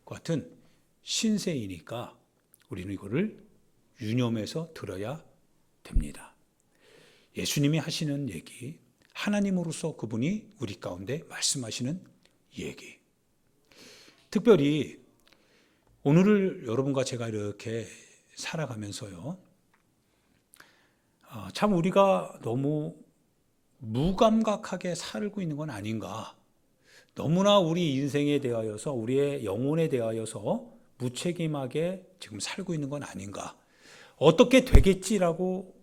같은 신세이니까 우리는 이거를 유념해서 들어야 됩니다. 예수님이 하시는 얘기, 하나님으로서 그분이 우리 가운데 말씀하시는 얘기. 특별히 오늘을 여러분과 제가 이렇게 살아가면서요, 참 우리가 너무 무감각하게 살고 있는 건 아닌가. 너무나 우리 인생에 대하여서, 우리의 영혼에 대하여서 무책임하게 지금 살고 있는 건 아닌가. 어떻게 되겠지라고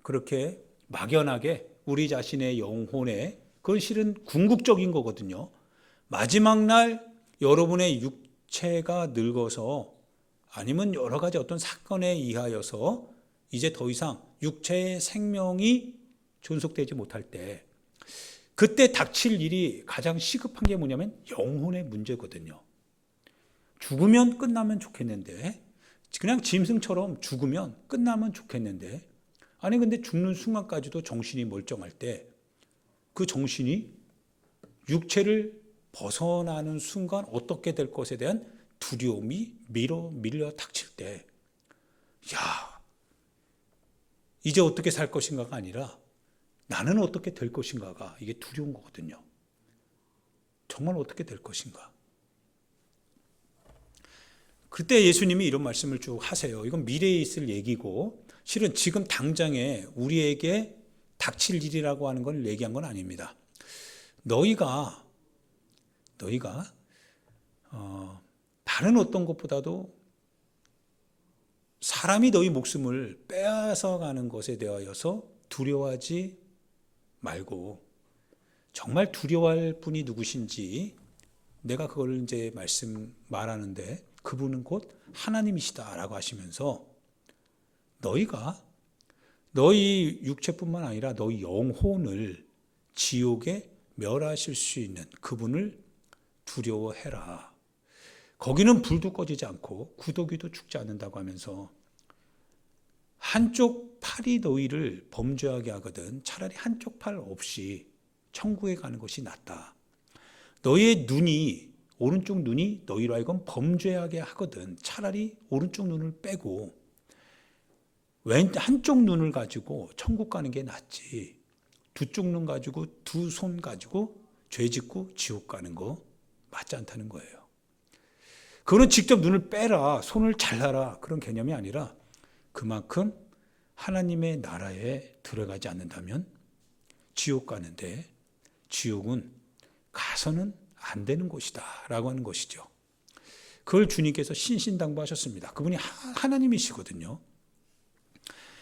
그렇게 막연하게 우리 자신의 영혼에, 그건 실은 궁극적인 거거든요. 마지막 날 여러분의 육체가 늙어서 아니면 여러 가지 어떤 사건에 의하여서 이제 더 이상 육체의 생명이 존속되지 못할 때, 그때 닥칠 일이 가장 시급한 게 뭐냐면 영혼의 문제거든요. 죽으면 끝나면 좋겠는데, 그냥 짐승처럼 죽으면 끝나면 좋겠는데, 아니 근데 죽는 순간까지도 정신이 멀쩡할 때 그 정신이 육체를 벗어나는 순간 어떻게 될 것에 대한 두려움이 밀려 닥칠 때, 야, 이제 어떻게 살 것인가가 아니라 나는 어떻게 될 것인가가 이게 두려운 거거든요. 정말 어떻게 될 것인가. 그때 예수님이 이런 말씀을 쭉 하세요. 이건 미래에 있을 얘기고 실은 지금 당장에 우리에게 닥칠 일이라고 하는 걸 얘기한 건 아닙니다. 너희가 다른 어떤 것보다도 사람이 너희 목숨을 빼앗아가는 것에 대하여서 두려워하지 말고, 정말 두려워할 분이 누구신지 내가 그걸 이제 말하는데, 그분은 곧 하나님이시다라고 하시면서 너희가 너희 육체뿐만 아니라 너희 영혼을 지옥에 멸하실 수 있는 그분을 두려워해라. 거기는 불도 꺼지지 않고 구더기도 죽지 않는다고 하면서, 한쪽 팔이 너희를 범죄하게 하거든 차라리 한쪽 팔 없이 천국에 가는 것이 낫다. 너희의 오른쪽 눈이 너희로 하여금 범죄하게 하거든 차라리 오른쪽 눈을 빼고 한쪽 눈을 가지고 천국 가는 게 낫지. 두 쪽 눈 가지고 두 손 가지고 죄 짓고 지옥 가는 거 맞지 않다는 거예요. 그거는 직접 눈을 빼라, 손을 잘라라 그런 개념이 아니라, 그만큼 하나님의 나라에 들어가지 않는다면 지옥 가는데, 지옥은 가서는 안 되는 곳이다 라고 하는 것이죠. 그걸 주님께서 신신당부하셨습니다. 그분이 하나님이시거든요.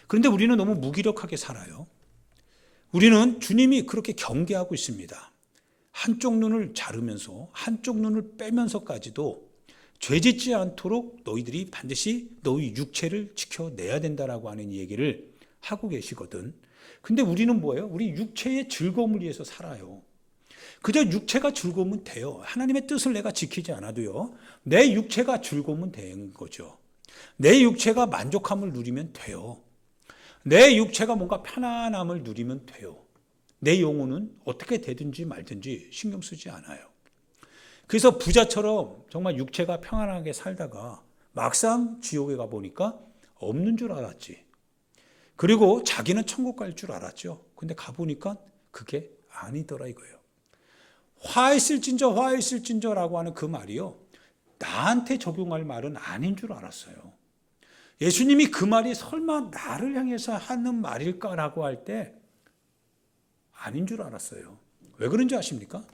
그런데 우리는 너무 무기력하게 살아요. 우리는 주님이 그렇게 경계하고 있습니다. 한쪽 눈을 자르면서 한쪽 눈을 빼면서까지도 죄짓지 않도록 너희들이 반드시 너희 육체를 지켜내야 된다라고 하는 얘기를 하고 계시거든. 근데 우리는 뭐예요? 우리 육체의 즐거움을 위해서 살아요. 그저 육체가 즐거우면 돼요. 하나님의 뜻을 내가 지키지 않아도요, 내 육체가 즐거우면 되는 거죠. 내 육체가 만족함을 누리면 돼요. 내 육체가 뭔가 편안함을 누리면 돼요. 내 영혼은 어떻게 되든지 말든지 신경 쓰지 않아요. 그래서 부자처럼 정말 육체가 평안하게 살다가 막상 지옥에 가보니까 없는 줄 알았지. 그리고 자기는 천국 갈 줄 알았죠. 근데 가보니까 그게 아니더라 이거예요. 화 있을진저라고 하는 그 말이요, 나한테 적용할 말은 아닌 줄 알았어요. 예수님이 그 말이 설마 나를 향해서 하는 말일까라고 할 때 아닌 줄 알았어요. 왜 그런지 아십니까?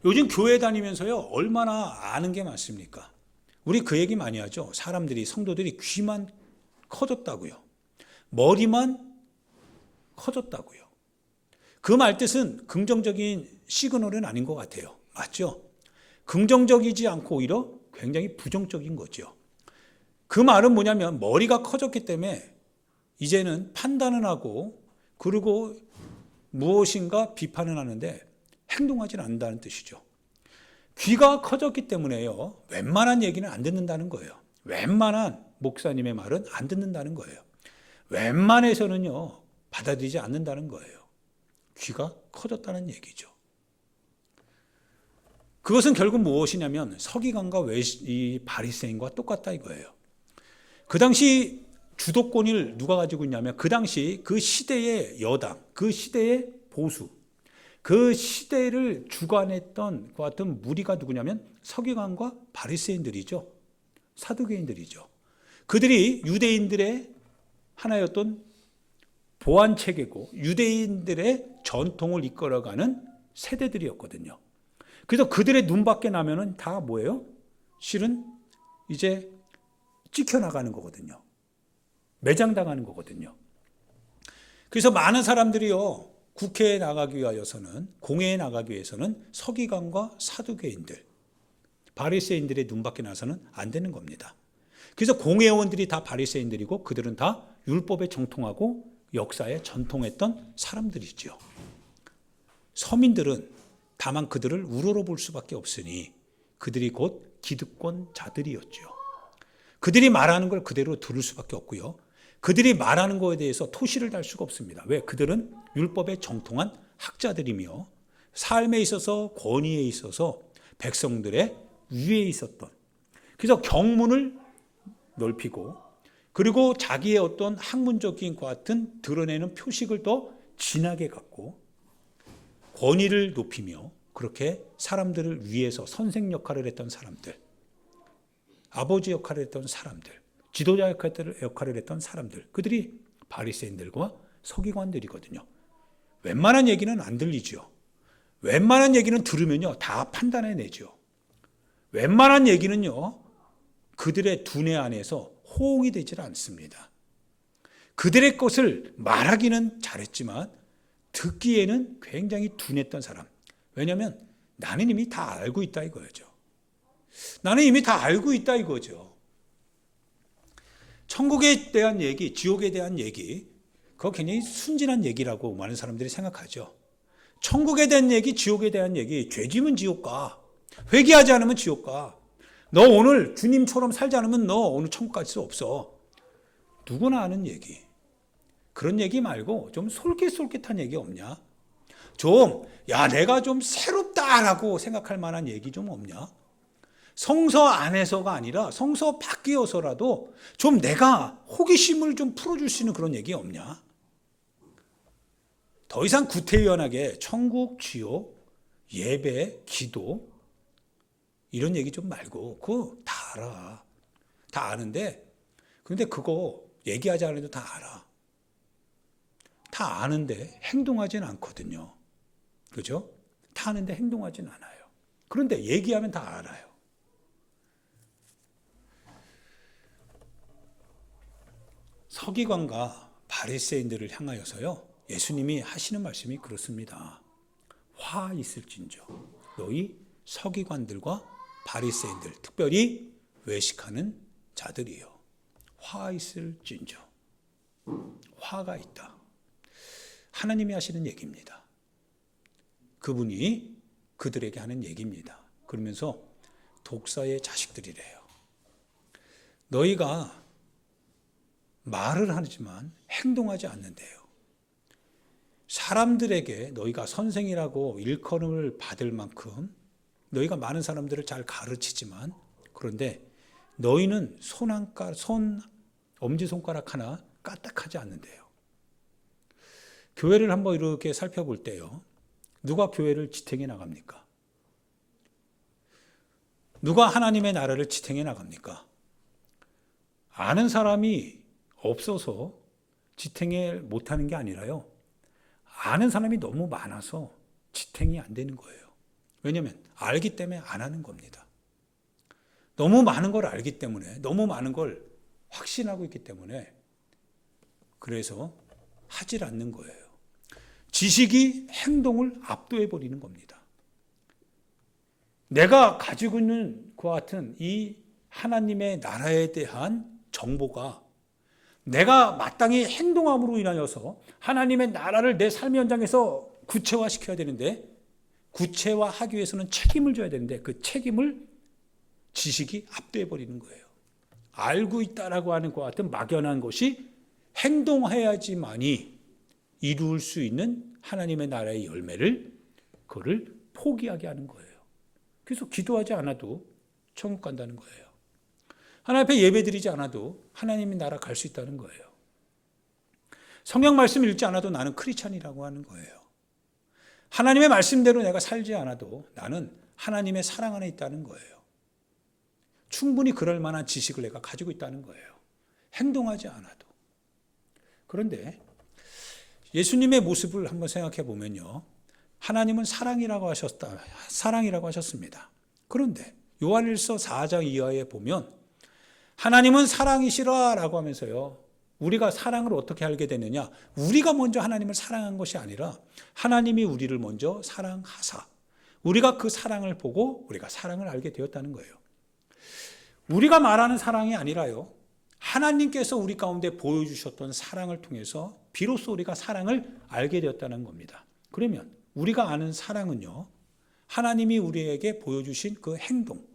요즘 교회 다니면서요, 얼마나 아는 게 많습니까? 우리 그 얘기 많이 하죠. 성도들이 귀만 커졌다고요. 머리만 커졌다고요. 그 말 뜻은 긍정적인 시그널은 아닌 것 같아요. 맞죠? 긍정적이지 않고 오히려 굉장히 부정적인 거죠. 그 말은 뭐냐면, 머리가 커졌기 때문에 이제는 판단은 하고, 그리고 무엇인가 비판은 하는데 행동하지 않는다는 뜻이죠. 귀가 커졌기 때문에요, 웬만한 얘기는 안 듣는다는 거예요. 웬만한 목사님의 말은 안 듣는다는 거예요. 웬만해서는요, 받아들이지 않는다는 거예요. 귀가 커졌다는 얘기죠. 그것은 결국 무엇이냐면 서기관과 이 바리새인과 똑같다 이거예요. 그 당시 주도권을 누가 가지고 있냐면 그 당시 그 시대의 여당, 그 시대의 보수, 그 시대를 주관했던 것 같은 무리가 누구냐면 서기관과 바리새인들이죠. 사두개인들이죠. 그들이 유대인들의 하나였던 보안 체계고 유대인들의 전통을 이끌어가는 세대들이었거든요. 그래서 그들의 눈밖에 나면은 다 뭐예요? 실은 이제 찍혀나가는 거거든요. 매장당하는 거거든요. 그래서 많은 사람들이요, 국회에 나가기 위하여서는, 공회에 나가기 위해서는 서기관과 사두개인들, 바리새인들의 눈밖에 나서는 안 되는 겁니다. 그래서 공회의원들이 다 바리새인들이고 그들은 다 율법에 정통하고 역사에 전통했던 사람들이죠. 서민들은 다만 그들을 우러러 볼 수밖에 없으니 그들이 곧 기득권자들이었죠. 그들이 말하는 걸 그대로 들을 수밖에 없고요. 그들이 말하는 것에 대해서 토시를 달 수가 없습니다. 왜? 그들은 율법에 정통한 학자들이며 삶에 있어서 권위에 있어서 백성들의 위에 있었던, 그래서 경문을 넓히고 그리고 자기의 어떤 학문적인 것 같은 드러내는 표식을 더 진하게 갖고 권위를 높이며 그렇게 사람들을 위해서 선생 역할을 했던 사람들, 아버지 역할을 했던 사람들, 지도자 역할을 했던 사람들, 그들이 바리새인들과 서기관들이거든요. 웬만한 얘기는 안 들리죠. 웬만한 얘기는 들으면요 다 판단해내죠. 웬만한 얘기는요 그들의 두뇌 안에서 호응이 되질 않습니다. 그들의 것을 말하기는 잘했지만 듣기에는 굉장히 둔했던 사람. 왜냐하면 나는 이미 다 알고 있다 이거죠. 나는 이미 다 알고 있다 이거죠. 천국에 대한 얘기, 지옥에 대한 얘기, 그거 굉장히 순진한 얘기라고 많은 사람들이 생각하죠. 천국에 대한 얘기, 지옥에 대한 얘기, 죄지면 지옥 가. 회개하지 않으면 지옥 가. 너 오늘 주님처럼 살지 않으면 너 오늘 천국 갈 수 없어. 누구나 아는 얘기. 그런 얘기 말고 좀 솔깃솔깃한 얘기 없냐? 좀, 야, 내가 좀 새롭다라고 생각할 만한 얘기 좀 없냐? 성서 안에서가 아니라 성서 밖이어서라도 좀 내가 호기심을 좀 풀어줄 수 있는 그런 얘기 없냐? 더 이상 구태의연하게 천국, 지옥, 예배, 기도 이런 얘기 좀 말고 그거 다 알아. 다 아는데 그런데 그거 얘기하지 않아도 다 알아. 다 아는데 행동하지는 않거든요. 그죠? 다 아는데 행동하지는 않아요. 그런데 얘기하면 다 알아요. 서기관과 바리새인들을 향하여서요 예수님이 하시는 말씀이 그렇습니다. 화 있을진저 너희 서기관들과 바리새인들, 특별히 외식하는 자들이요, 화 있을진저. 화가 있다. 하나님이 하시는 얘기입니다. 그분이 그들에게 하는 얘기입니다. 그러면서 독사의 자식들이래요. 너희가 말을 하지만 행동하지 않는데요. 사람들에게 너희가 선생이라고 일컬음을 받을 만큼 너희가 많은 사람들을 잘 가르치지만 그런데 너희는 엄지손가락 하나 까딱하지 않는데요. 교회를 한번 이렇게 살펴볼 때요. 누가 교회를 지탱해 나갑니까? 누가 하나님의 나라를 지탱해 나갑니까? 아는 사람이 없어서 지탱을 못하는 게 아니라요. 아는 사람이 너무 많아서 지탱이 안 되는 거예요. 왜냐하면 알기 때문에 안 하는 겁니다. 너무 많은 걸 알기 때문에, 너무 많은 걸 확신하고 있기 때문에 그래서 하질 않는 거예요. 지식이 행동을 압도해 버리는 겁니다. 내가 가지고 있는 그와 같은 이 하나님의 나라에 대한 정보가 내가 마땅히 행동함으로 인하여서 하나님의 나라를 내 삶의 현장에서 구체화시켜야 되는데 구체화하기 위해서는 책임을 져야 되는데 그 책임을 지식이 압도해 버리는 거예요. 알고 있다라고 하는 것 같은 막연한 것이 행동해야지만이 이룰 수 있는 하나님의 나라의 열매를 그거를 포기하게 하는 거예요. 그래서 기도하지 않아도 천국 간다는 거예요. 하나님 앞에 예배드리지 않아도 하나님의 나라 갈 수 있다는 거예요. 성경 말씀 읽지 않아도 나는 크리스찬이라고 하는 거예요. 하나님의 말씀대로 내가 살지 않아도 나는 하나님의 사랑 안에 있다는 거예요. 충분히 그럴 만한 지식을 내가 가지고 있다는 거예요. 행동하지 않아도. 그런데 예수님의 모습을 한번 생각해 보면요. 하나님은 사랑이라고 하셨습니다. 그런데 요한일서 4장 이하에 보면 하나님은 사랑이시라라고 하면서요. 우리가 사랑을 어떻게 알게 되느냐? 우리가 먼저 하나님을 사랑한 것이 아니라 하나님이 우리를 먼저 사랑하사 우리가 그 사랑을 보고 우리가 사랑을 알게 되었다는 거예요. 우리가 말하는 사랑이 아니라요. 하나님께서 우리 가운데 보여주셨던 사랑을 통해서 비로소 우리가 사랑을 알게 되었다는 겁니다. 그러면 우리가 아는 사랑은요. 하나님이 우리에게 보여주신 그 행동,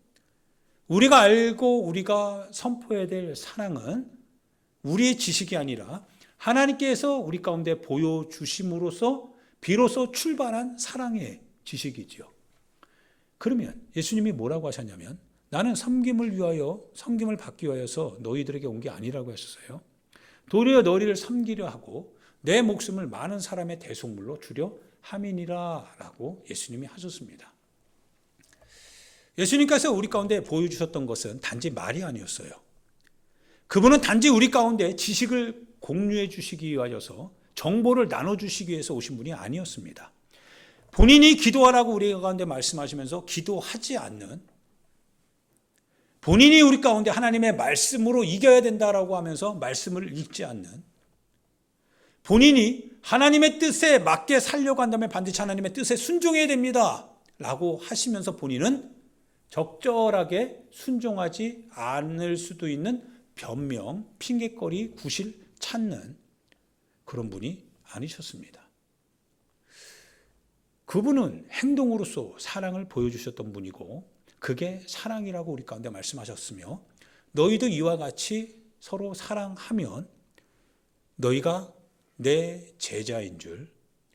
우리가 알고 우리가 선포해야 될 사랑은 우리의 지식이 아니라 하나님께서 우리 가운데 보여주심으로써 비로소 출발한 사랑의 지식이지요. 그러면 예수님이 뭐라고 하셨냐면 나는 섬김을 받기 위하여서 너희들에게 온 게 아니라고 했었어요. 도리어 너희를 섬기려 하고 내 목숨을 많은 사람의 대속물로 주려 함이니라 라고 예수님이 하셨습니다. 예수님께서 우리 가운데 보여주셨던 것은 단지 말이 아니었어요. 그분은 단지 우리 가운데 지식을 공유해 주시기 위하여서 정보를 나눠주시기 위해서 오신 분이 아니었습니다. 본인이 기도하라고 우리 가운데 말씀하시면서 기도하지 않는, 본인이 우리 가운데 하나님의 말씀으로 이겨야 된다라고 하면서 말씀을 읽지 않는, 본인이 하나님의 뜻에 맞게 살려고 한다면 반드시 하나님의 뜻에 순종해야 됩니다 라고 하시면서 본인은 적절하게 순종하지 않을 수도 있는 변명, 핑계거리, 구실 찾는 그런 분이 아니셨습니다. 그분은 행동으로서 사랑을 보여주셨던 분이고 그게 사랑이라고 우리 가운데 말씀하셨으며 너희도 이와 같이 서로 사랑하면 너희가 내 제자인 줄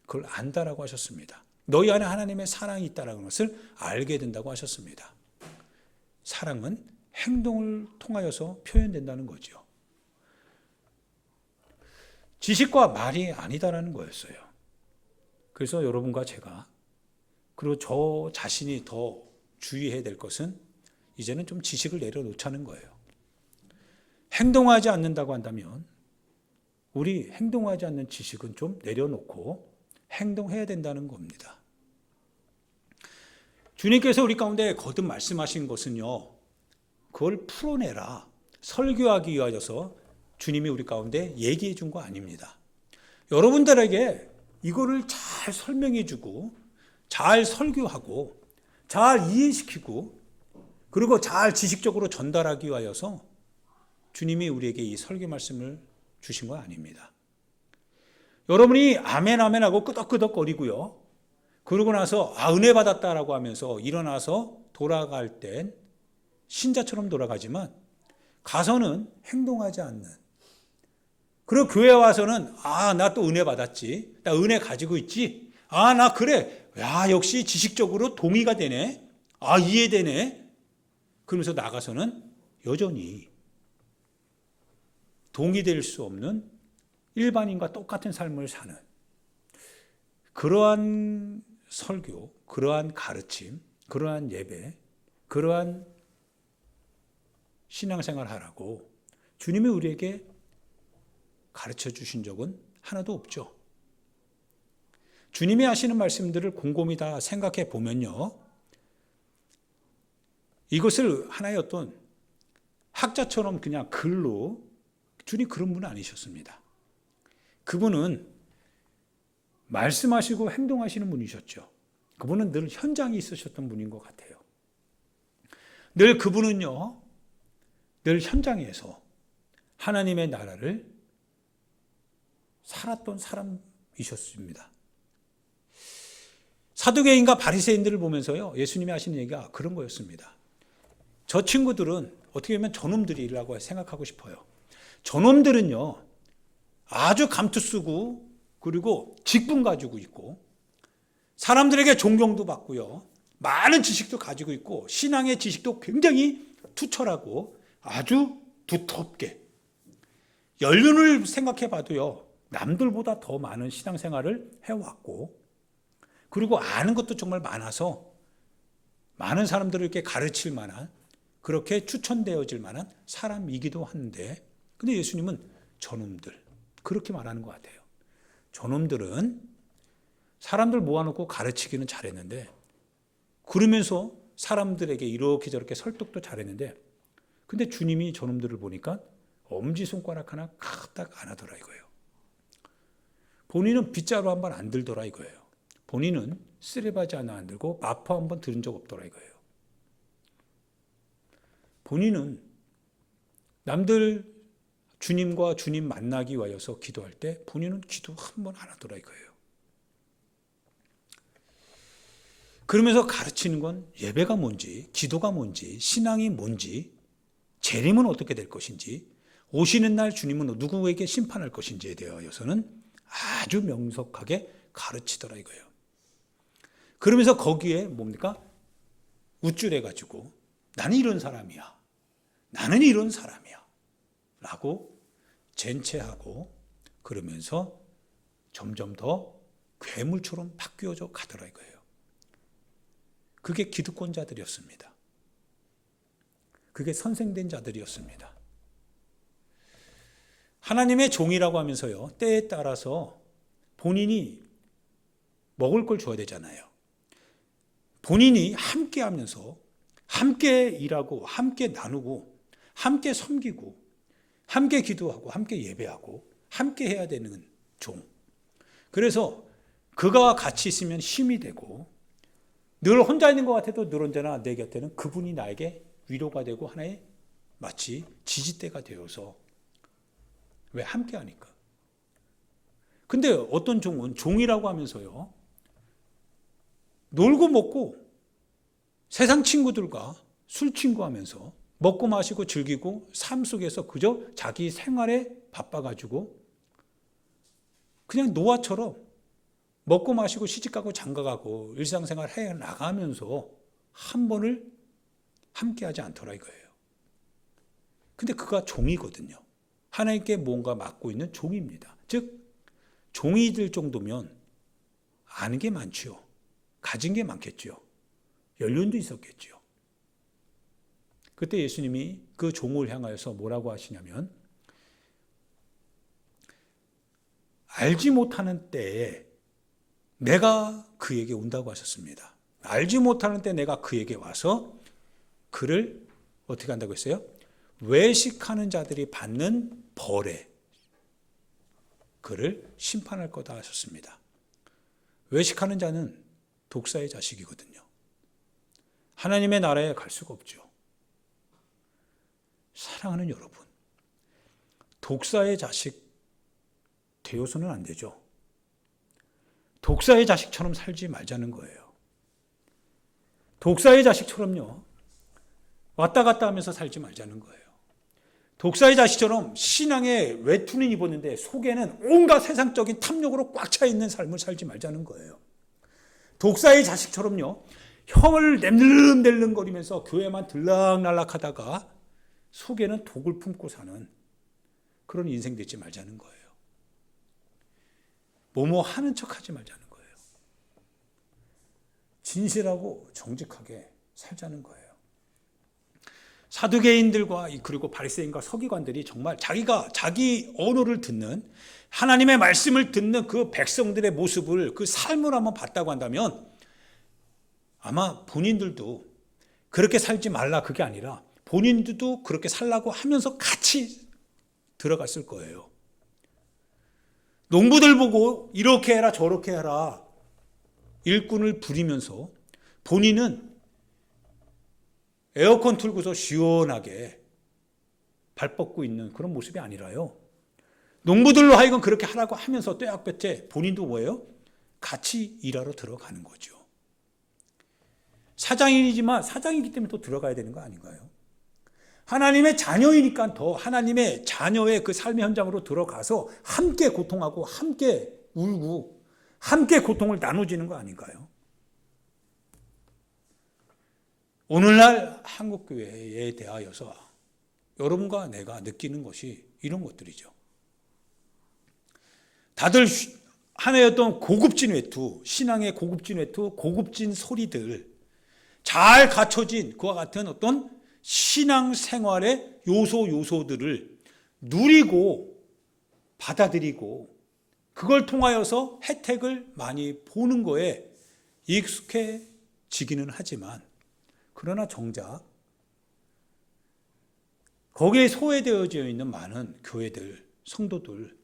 그걸 안다라고 하셨습니다. 너희 안에 하나님의 사랑이 있다는 것을 알게 된다고 하셨습니다. 사랑은 행동을 통하여서 표현된다는 거죠. 지식과 말이 아니다라는 거였어요. 그래서 여러분과 제가 그리고 저 자신이 더 주의해야 될 것은 이제는 좀 지식을 내려놓자는 거예요. 행동하지 않는다고 한다면 우리 행동하지 않는 지식은 좀 내려놓고 행동해야 된다는 겁니다. 주님께서 우리 가운데 거듭 말씀하신 것은요. 그걸 풀어내라. 설교하기 위하여서 주님이 우리 가운데 얘기해 준 거 아닙니다. 여러분들에게 이거를 잘 설명해 주고 잘 설교하고 잘 이해시키고 그리고 잘 지식적으로 전달하기 위하여서 주님이 우리에게 이 설교 말씀을 주신 거 아닙니다. 여러분이 아멘 아멘 하고 끄덕끄덕거리고요. 그러고 나서 은혜 받았다라고 하면서 일어나서 돌아갈 땐 신자처럼 돌아가지만 가서는 행동하지 않는, 그리고 교회 와서는 나 또 은혜 받았지, 나 은혜 가지고 있지, 나 그래, 역시 지식적으로 동의가 되네, 이해되네, 그러면서 나가서는 여전히 동의될 수 없는 일반인과 똑같은 삶을 사는 그러한 설교, 그러한 가르침, 그러한 예배, 그러한 신앙생활 하라고 주님이 우리에게 가르쳐 주신 적은 하나도 없죠. 주님이 하시는 말씀들을 곰곰이 다 생각해 보면요. 이것을 하나의 어떤 학자처럼 그냥 글로, 주님 그런 분은 아니셨습니다. 그분은 말씀하시고 행동하시는 분이셨죠. 그분은 늘 현장에 있으셨던 분인 것 같아요. 늘 그분은요. 늘 현장에서 하나님의 나라를 살았던 사람이셨습니다. 사두개인과 바리새인들을 보면서요. 예수님이 하시는 얘기가 그런 거였습니다. 저 친구들은 어떻게 보면 저놈들이라고 생각하고 싶어요. 저놈들은요. 아주 감투 쓰고 그리고 직분 가지고 있고 사람들에게 존경도 받고요. 많은 지식도 가지고 있고 신앙의 지식도 굉장히 투철하고 아주 두텁게 연륜을 생각해 봐도요. 남들보다 더 많은 신앙생활을 해왔고 그리고 아는 것도 정말 많아서 많은 사람들을 이렇게 가르칠 만한 그렇게 추천되어질 만한 사람이기도 한데 근데 예수님은 저놈들 그렇게 말하는 것 같아요. 저놈들은 사람들 모아놓고 가르치기는 잘했는데 그러면서 사람들에게 이렇게 저렇게 설득도 잘했는데 근데 주님이 저놈들을 보니까 엄지손가락 하나 까딱 안 하더라 이거예요. 본인은 빗자루 한 번 안 들더라 이거예요. 본인은 쓰레바지 하나 안 들고 마포 한 번 들은 적 없더라 이거예요. 본인은 남들 주님과 주님 만나기 위해서 기도할 때 본인은 기도 한 번 안 하더라 이거예요. 그러면서 가르치는 건 예배가 뭔지, 기도가 뭔지, 신앙이 뭔지, 재림은 어떻게 될 것인지, 오시는 날 주님은 누구에게 심판할 것인지에 대하여서는 아주 명석하게 가르치더라 이거예요. 그러면서 거기에 뭡니까? 우쭐해가지고 나는 이런 사람이야. 나는 이런 사람이야. 라고 젠체하고 그러면서 점점 더 괴물처럼 바뀌어져 가더라 이거예요. 그게 기득권자들이었습니다. 그게 선생된 자들이었습니다. 하나님의 종이라고 하면서요. 때에 따라서 본인이 먹을 걸 줘야 되잖아요. 본인이 함께 하면서 함께 일하고 함께 나누고 함께 섬기고 함께 기도하고 함께 예배하고 함께 해야 되는 종. 그래서 그가 같이 있으면 힘이 되고 늘 혼자 있는 것 같아도 늘 언제나 내 곁에는 그분이 나에게 위로가 되고 하나의 마치 지지대가 되어서 왜 함께 하니까. 근데 어떤 종은 종이라고 하면서요. 놀고 먹고 세상 친구들과 술 친구하면서 먹고 마시고 즐기고 삶 속에서 그저 자기 생활에 바빠가지고 그냥 노아처럼 먹고 마시고 시집가고 장가가고 일상생활 해 나가면서 한 번을 함께하지 않더라 이거예요. 근데 그가 종이거든요. 하나님께 뭔가 맡고 있는 종입니다. 즉 종이 될 정도면 아는 게 많지요. 가진 게 많겠지요. 연륜도 있었겠지요. 그때 예수님이 그 종을 향하여서 뭐라고 하시냐면 알지 못하는 때에 내가 그에게 온다고 하셨습니다. 알지 못하는 때 내가 그에게 와서 그를 어떻게 한다고 했어요? 외식하는 자들이 받는 벌에 그를 심판할 거다 하셨습니다. 외식하는 자는 독사의 자식이거든요. 하나님의 나라에 갈 수가 없죠. 사랑하는 여러분, 독사의 자식 되어서는 안 되죠. 독사의 자식처럼 살지 말자는 거예요. 독사의 자식처럼요. 왔다 갔다 하면서 살지 말자는 거예요. 독사의 자식처럼 신앙에 외투는 입었는데 속에는 온갖 세상적인 탐욕으로 꽉 차 있는 삶을 살지 말자는 거예요. 독사의 자식처럼요. 형을 낼름낼름거리면서 교회만 들락날락 하다가 속에는 독을 품고 사는 그런 인생 되지 말자는 거예요. 뭐뭐 하는 척 하지 말자는 거예요. 진실하고 정직하게 살자는 거예요. 사두개인들과 그리고 바리새인과 서기관들이 정말 자기가 자기 언어를 듣는 하나님의 말씀을 듣는 그 백성들의 모습을 그 삶을 한번 봤다고 한다면 아마 본인들도 그렇게 살지 말라 그게 아니라 본인들도 그렇게 살라고 하면서 같이 들어갔을 거예요. 농부들 보고 이렇게 해라 저렇게 해라 일꾼을 부리면서 본인은 에어컨 틀고서 시원하게 발 뻗고 있는 그런 모습이 아니라요. 농부들로 하여금 그렇게 하라고 하면서 떼약볕에 본인도 뭐예요? 같이 일하러 들어가는 거죠. 사장이지만 사장이기 때문에 또 들어가야 되는 거 아닌가요? 하나님의 자녀이니까 더 하나님의 자녀의 그 삶의 현장으로 들어가서 함께 고통하고 함께 울고 함께 고통을 나눠지는 거 아닌가요? 오늘날 한국교회에 대하여서 여러분과 내가 느끼는 것이 이런 것들이죠. 다들 하나의 어떤 고급진 외투, 신앙의 고급진 외투, 고급진 소리들, 잘 갖춰진 그와 같은 어떤 신앙 생활의 요소들을 누리고 받아들이고 그걸 통하여서 혜택을 많이 보는 거에 익숙해지기는 하지만, 그러나 정작 거기에 소외되어져 있는 많은 교회들, 성도들,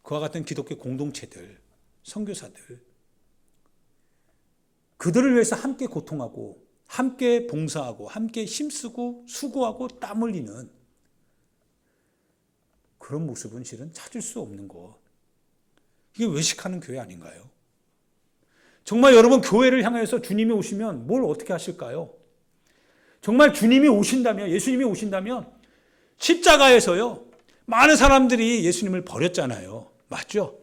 그와 같은 기독교 공동체들, 선교사들, 그들을 위해서 함께 고통하고 함께 봉사하고 함께 힘쓰고 수고하고 땀 흘리는 그런 모습은 실은 찾을 수 없는 것. 이게 외식하는 교회 아닌가요? 정말 여러분, 교회를 향해서 주님이 오시면 뭘 어떻게 하실까요? 정말 주님이 오신다면, 예수님이 오신다면 십자가에서요, 많은 사람들이 예수님을 버렸잖아요. 맞죠?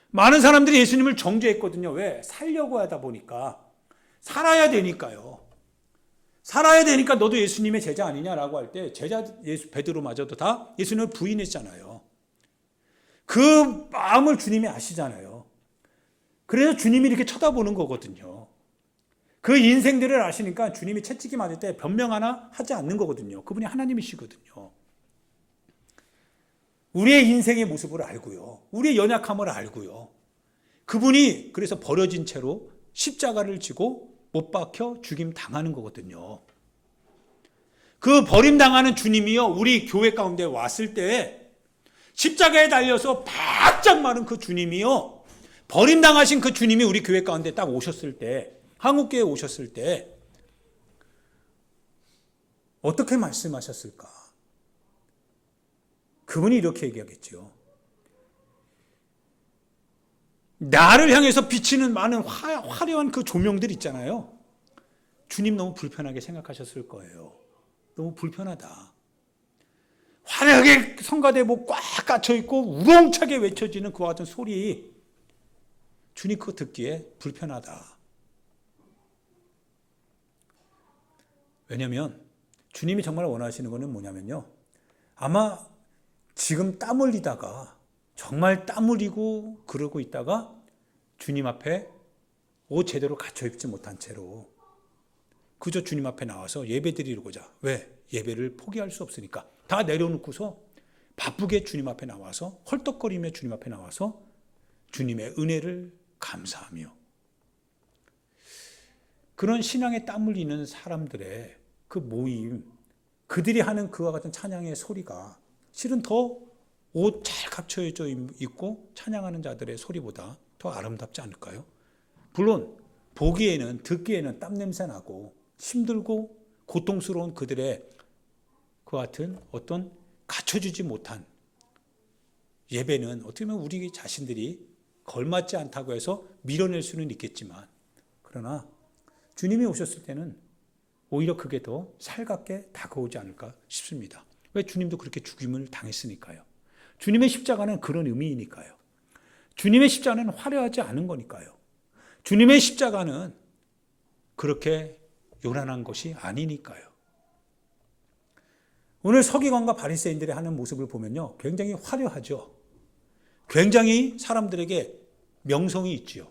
많은 사람들이 예수님을 정죄했거든요. 왜? 살려고 하다 보니까. 살아야 되니까요. 살아야 되니까 너도 예수님의 제자 아니냐라고 할 때 제자 베드로마저도 다 예수님을 부인했잖아요. 그 마음을 주님이 아시잖아요. 그래서 주님이 이렇게 쳐다보는 거거든요. 그 인생들을 아시니까 주님이 채찍이 맞을 때 변명 하나 하지 않는 거거든요. 그분이 하나님이시거든요. 우리의 인생의 모습을 알고요. 우리의 연약함을 알고요. 그분이 그래서 버려진 채로 십자가를 지고 못 박혀 죽임 당하는 거거든요. 그 버림당하는 주님이요, 우리 교회 가운데 왔을 때 십자가에 달려서 바짝 마른 그 주님이요, 버림당하신 그 주님이 우리 교회 가운데 딱 오셨을 때, 한국교회에 오셨을 때 어떻게 말씀하셨을까? 그분이 이렇게 얘기하겠죠. 나를 향해서 비치는 많은 화려한 그 조명들 있잖아요. 주님 너무 불편하게 생각하셨을 거예요. 너무 불편하다. 화려하게 성가대 뭐 꽉 갇혀있고 우렁차게 외쳐지는 그와 같은 소리, 주님 그거 듣기에 불편하다. 왜냐하면 주님이 정말 원하시는 것은 뭐냐면요, 아마 지금 땀 흘리다가 정말 땀 흘리고 그러고 있다가 주님 앞에 옷 제대로 갖춰 입지 못한 채로 그저 주님 앞에 나와서 예배 드리고자, 왜? 예배를 포기할 수 없으니까 다 내려놓고서 바쁘게 주님 앞에 나와서 헐떡거리며 주님 앞에 나와서 주님의 은혜를 감사하며, 그런 신앙에 땀 흘리는 사람들의 그 모임, 그들이 하는 그와 같은 찬양의 소리가 실은 더 옷 잘 갖춰져 있고 찬양하는 자들의 소리보다 더 아름답지 않을까요? 물론 보기에는, 듣기에는 땀냄새 나고 힘들고 고통스러운 그들의 그 같은 어떤 갖춰주지 못한 예배는 어떻게 보면 우리 자신들이 걸맞지 않다고 해서 밀어낼 수는 있겠지만, 그러나 주님이 오셨을 때는 오히려 그게 더 살갑게 다가오지 않을까 싶습니다. 왜? 주님도 그렇게 죽임을 당했으니까요. 주님의 십자가는 그런 의미이니까요. 주님의 십자가는 화려하지 않은 거니까요. 주님의 십자가는 그렇게 요란한 것이 아니니까요. 오늘 서기관과 바리새인들이 하는 모습을 보면요, 굉장히 화려하죠. 굉장히 사람들에게 명성이 있지요.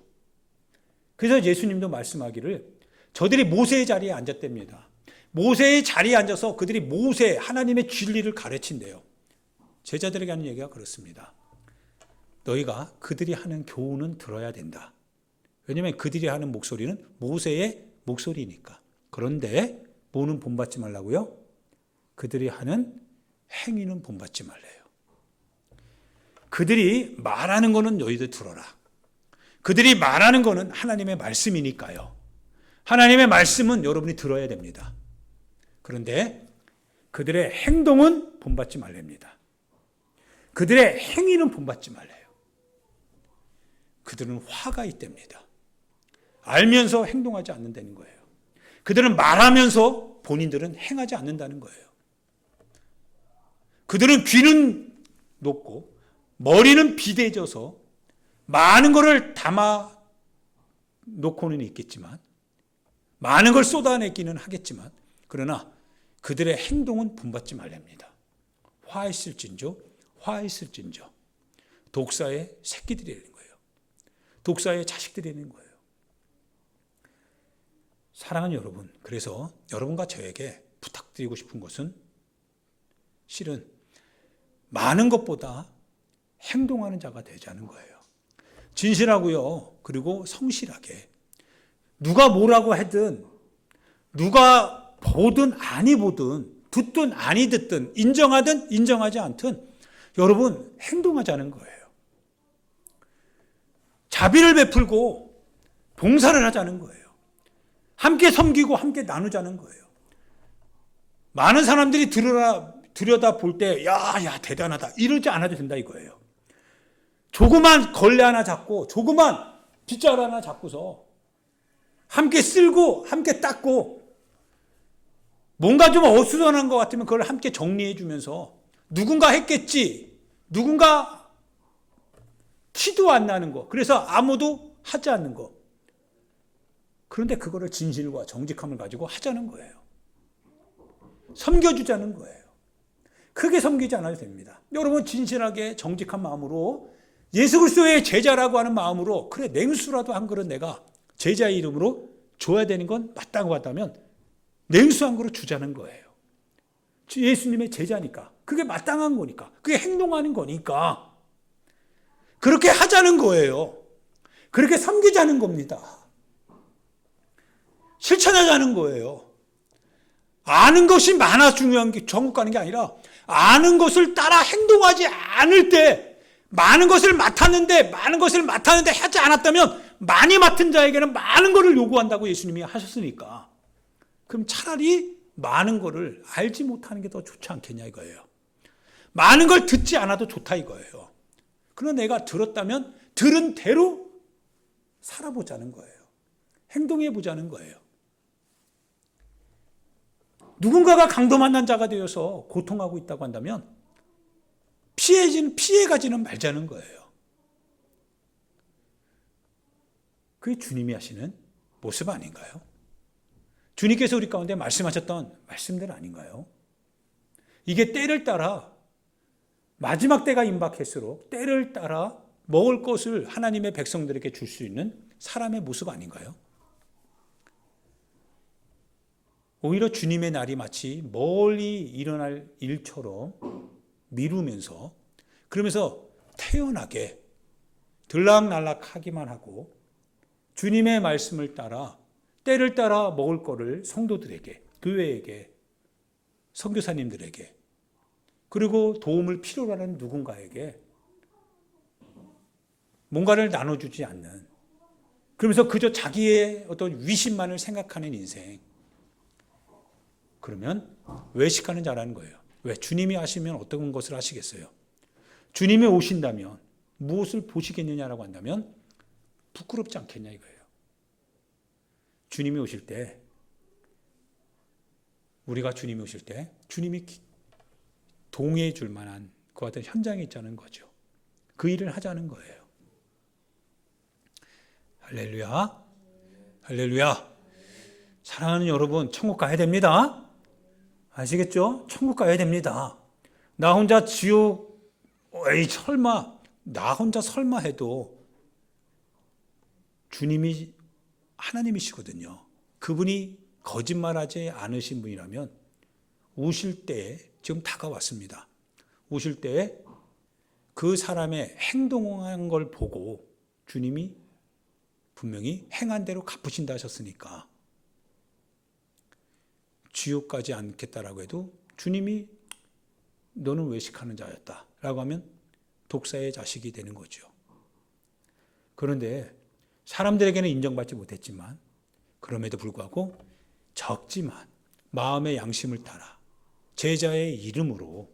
그래서 예수님도 말씀하기를 저들이 모세의 자리에 앉았답니다. 모세의 자리에 앉아서 그들이 모세, 하나님의 진리를 가르친대요. 제자들에게 하는 얘기가 그렇습니다. 너희가 그들이 하는 교훈은 들어야 된다. 왜냐하면 그들이 하는 목소리는 모세의 목소리니까. 그런데 뭐는 본받지 말라고요? 그들이 하는 행위는 본받지 말래요. 그들이 말하는 거는 너희들 들어라. 그들이 말하는 거는 하나님의 말씀이니까요. 하나님의 말씀은 여러분이 들어야 됩니다. 그런데 그들의 행동은 본받지 말랍니다. 그들의 행위는 본받지 말래요. 그들은 화가 있답니다. 알면서 행동하지 않는다는 거예요. 그들은 말하면서 본인들은 행하지 않는다는 거예요. 그들은 귀는 높고 머리는 비대져서 많은 것을 담아 놓고는 있겠지만 많은 걸 쏟아내기는 하겠지만 그러나 그들의 행동은 본받지 말랍니다. 화했을진저 독사의 새끼들이라는 거예요. 독사의 자식들이라는 거예요. 사랑하는 여러분, 그래서 여러분과 저에게 부탁드리고 싶은 것은 실은 많은 것보다 행동하는 자가 되자는 거예요. 진실하고요. 그리고 성실하게. 누가 뭐라고 하든, 누가 보든 아니 보든, 듣든 아니 듣든, 인정하든 인정하지 않든 여러분 행동하자는 거예요. 자비를 베풀고 봉사를 하자는 거예요. 함께 섬기고 함께 나누자는 거예요. 많은 사람들이 들여다 볼 때, 야, 대단하다. 이러지 않아도 된다 이거예요. 조그만 걸레 하나 잡고, 조그만 빗자루 하나 잡고서 함께 쓸고, 함께 닦고, 뭔가 좀 어수선한 것 같으면 그걸 함께 정리해 주면서 누군가 했겠지, 누군가 티도 안 나는 거, 그래서 아무도 하지 않는 거. 그런데 그거를 진실과 정직함을 가지고 하자는 거예요. 섬겨주자는 거예요. 크게 섬기지 않아도 됩니다. 여러분 진실하게 정직한 마음으로 예수 그리스도의 제자라고 하는 마음으로 그래 냉수라도 한 그릇 내가 제자의 이름으로 줘야 되는 건 맞다고 한다면 냉수 한 그릇 주자는 거예요. 예수님의 제자니까. 그게 마땅한 거니까. 그게 행동하는 거니까. 그렇게 하자는 거예요. 그렇게 섬기자는 겁니다. 실천하자는 거예요. 아는 것이 많아 중요한 게 천국 가는 게 아니라 아는 것을 따라 행동하지 않을 때 많은 것을 맡았는데 하지 않았다면 많이 맡은 자에게는 많은 것을 요구한다고 예수님이 하셨으니까 그럼 차라리 많은 것을 알지 못하는 게 더 좋지 않겠냐 이거예요. 많은 걸 듣지 않아도 좋다 이거예요. 그러나 내가 들었다면 들은 대로 살아보자는 거예요. 행동해 보자는 거예요. 누군가가 강도 만난 자가 되어서 고통하고 있다고 한다면 피해가지는 말자는 거예요. 그게 주님이 하시는 모습 아닌가요? 주님께서 우리 가운데 말씀하셨던 말씀들 아닌가요? 이게 때를 따라 마지막 때가 임박할수록 때를 따라 먹을 것을 하나님의 백성들에게 줄 수 있는 사람의 모습 아닌가요? 오히려 주님의 날이 마치 멀리 일어날 일처럼 미루면서 그러면서 태연하게 들락날락하기만 하고 주님의 말씀을 따라 때를 따라 먹을 거를 성도들에게, 교회에게, 선교사님들에게 그리고 도움을 필요로 하는 누군가에게 뭔가를 나눠주지 않는 그러면서 그저 자기의 어떤 위신만을 생각하는 인생 그러면 외식하는 자라는 거예요. 왜? 주님이 하시면 어떤 것을 하시겠어요? 주님이 오신다면 무엇을 보시겠느냐라고 한다면 부끄럽지 않겠냐 이거예요. 주님이 오실 때 우리가 주님이 오실 때 주님이 동의해 줄 만한 그 같은 현장에 있자는 거죠. 그 일을 하자는 거예요. 할렐루야. 할렐루야. 사랑하는 여러분, 천국 가야 됩니다. 아시겠죠? 천국 가야 됩니다. 나 혼자 지옥, 나 혼자 설마 해도 주님이 하나님이시거든요. 그분이 거짓말하지 않으신 분이라면 오실 때에 지금 다가왔습니다. 오실 때에 그 사람의 행동한 걸 보고 주님이 분명히 행한 대로 갚으신다 하셨으니까 지옥 가지 않겠다라고 해도 주님이 너는 외식하는 자였다 라고 하면 독사의 자식이 되는 거죠. 그런데 사람들에게는 인정받지 못했지만 그럼에도 불구하고 적지만 마음의 양심을 따라 제자의 이름으로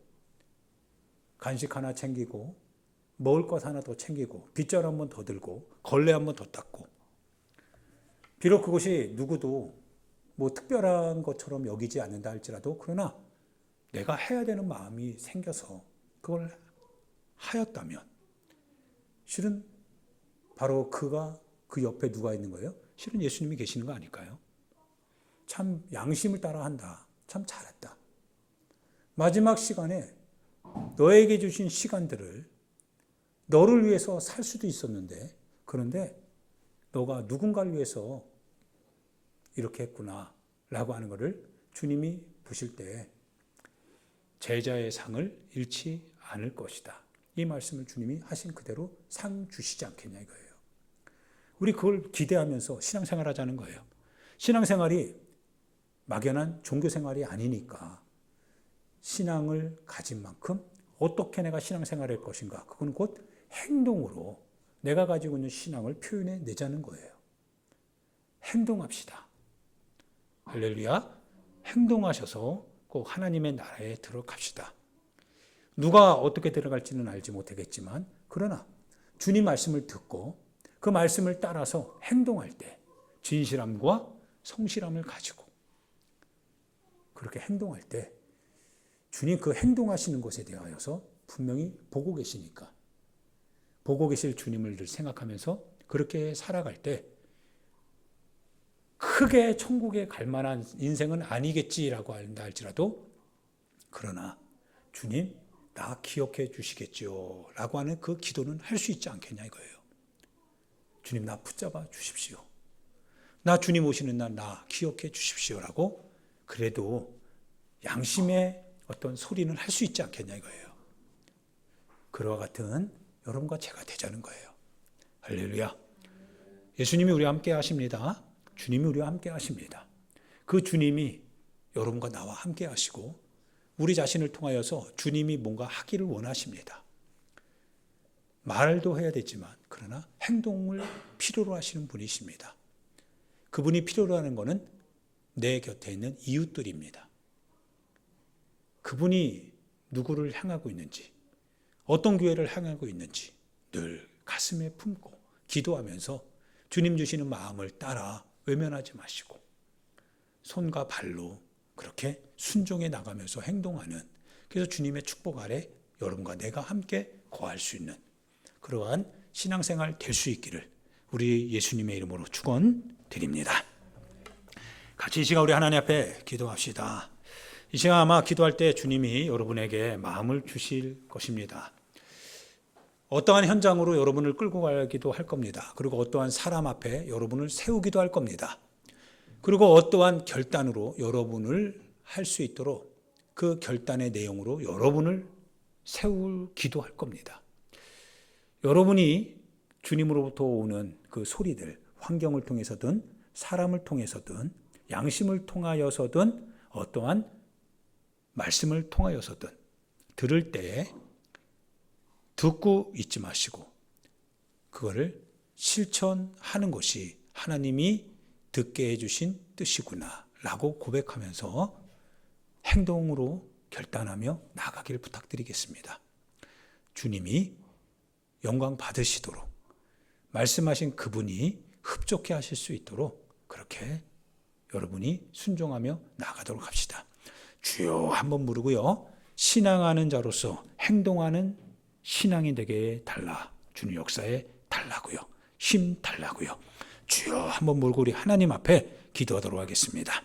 간식 하나 챙기고 먹을 것 하나 더 챙기고 빗자루 한 번 더 들고 걸레 한 번 더 닦고 비록 그것이 누구도 뭐 특별한 것처럼 여기지 않는다 할지라도 그러나 내가 해야 되는 마음이 생겨서 그걸 하였다면 실은 바로 그가 그 옆에 누가 있는 거예요? 실은 예수님이 계시는 거 아닐까요? 참 양심을 따라한다. 참 잘했다. 마지막 시간에 너에게 주신 시간들을 너를 위해서 살 수도 있었는데, 그런데 너가 누군가를 위해서 이렇게 했구나 라고 하는 것을 주님이 보실 때 제자의 상을 잃지 않을 것이다. 이 말씀을 주님이 하신 그대로 상 주시지 않겠냐 이거예요. 우리 그걸 기대하면서 신앙생활 하자는 거예요. 신앙생활이 막연한 종교생활이 아니니까 신앙을 가진 만큼 어떻게 내가 신앙생활을 할 것인가, 그건 곧 행동으로 내가 가지고 있는 신앙을 표현해 내자는 거예요. 행동합시다. 할렐루야. 행동하셔서 꼭 하나님의 나라에 들어갑시다. 누가 어떻게 들어갈지는 알지 못하겠지만, 그러나 주님 말씀을 듣고 그 말씀을 따라서 행동할 때 진실함과 성실함을 가지고 그렇게 행동할 때 주님 그 행동하시는 것에 대하여서 분명히 보고 계시니까, 보고 계실 주님을 늘 생각하면서 그렇게 살아갈 때 크게 천국에 갈 만한 인생은 아니겠지라고 한다 할지라도, 그러나 주님 나 기억해 주시겠죠 라고 하는 그 기도는 할 수 있지 않겠냐 이거예요. 주님 나 붙잡아 주십시오. 나 주님 오시는 날 나 기억해 주십시오라고 그래도 양심의 어떤 소리는 할 수 있지 않겠냐 이거예요. 그와 같은 여러분과 제가 되자는 거예요. 할렐루야. 예수님이 우리와 함께 하십니다. 주님이 우리와 함께 하십니다. 그 주님이 여러분과 나와 함께 하시고 우리 자신을 통하여서 주님이 뭔가 하기를 원하십니다. 말도 해야 되지만 그러나 행동을 필요로 하시는 분이십니다. 그분이 필요로 하는 것은 내 곁에 있는 이웃들입니다. 그분이 누구를 향하고 있는지, 어떤 교회를 향하고 있는지 늘 가슴에 품고 기도하면서 주님 주시는 마음을 따라 외면하지 마시고 손과 발로 그렇게 순종해 나가면서 행동하는, 그래서 주님의 축복 아래 여러분과 내가 함께 거할 수 있는 그러한 신앙생활 될 수 있기를 우리 예수님의 이름으로 축원드립니다. 같이 이 시간 우리 하나님 앞에 기도합시다. 이 시간 아마 기도할 때 주님이 여러분에게 마음을 주실 것입니다. 어떠한 현장으로 여러분을 끌고 가기도 할 겁니다. 그리고 어떠한 사람 앞에 여러분을 세우기도 할 겁니다. 그리고 어떠한 결단으로 여러분을 할 수 있도록 그 결단의 내용으로 여러분을 세우기도 할 겁니다. 여러분이 주님으로부터 오는 그 소리들, 환경을 통해서든 사람을 통해서든 양심을 통하여서든 어떠한 말씀을 통하여서든 들을 때 듣고 있지 마시고 그거를 실천하는 것이 하나님이 듣게 해주신 뜻이구나 라고 고백하면서 행동으로 결단하며 나가기를 부탁드리겠습니다. 주님이 영광 받으시도록 말씀하신 그분이 흡족해 하실 수 있도록 그렇게 여러분이 순종하며 나가도록 합시다. 주여 한번 부르고요. 신앙하는 자로서 행동하는 신앙이 되게 달라. 주님 역사에 달라고요. 힘 달라고요. 주여 한번 몰고 우리 하나님 앞에 기도하도록 하겠습니다.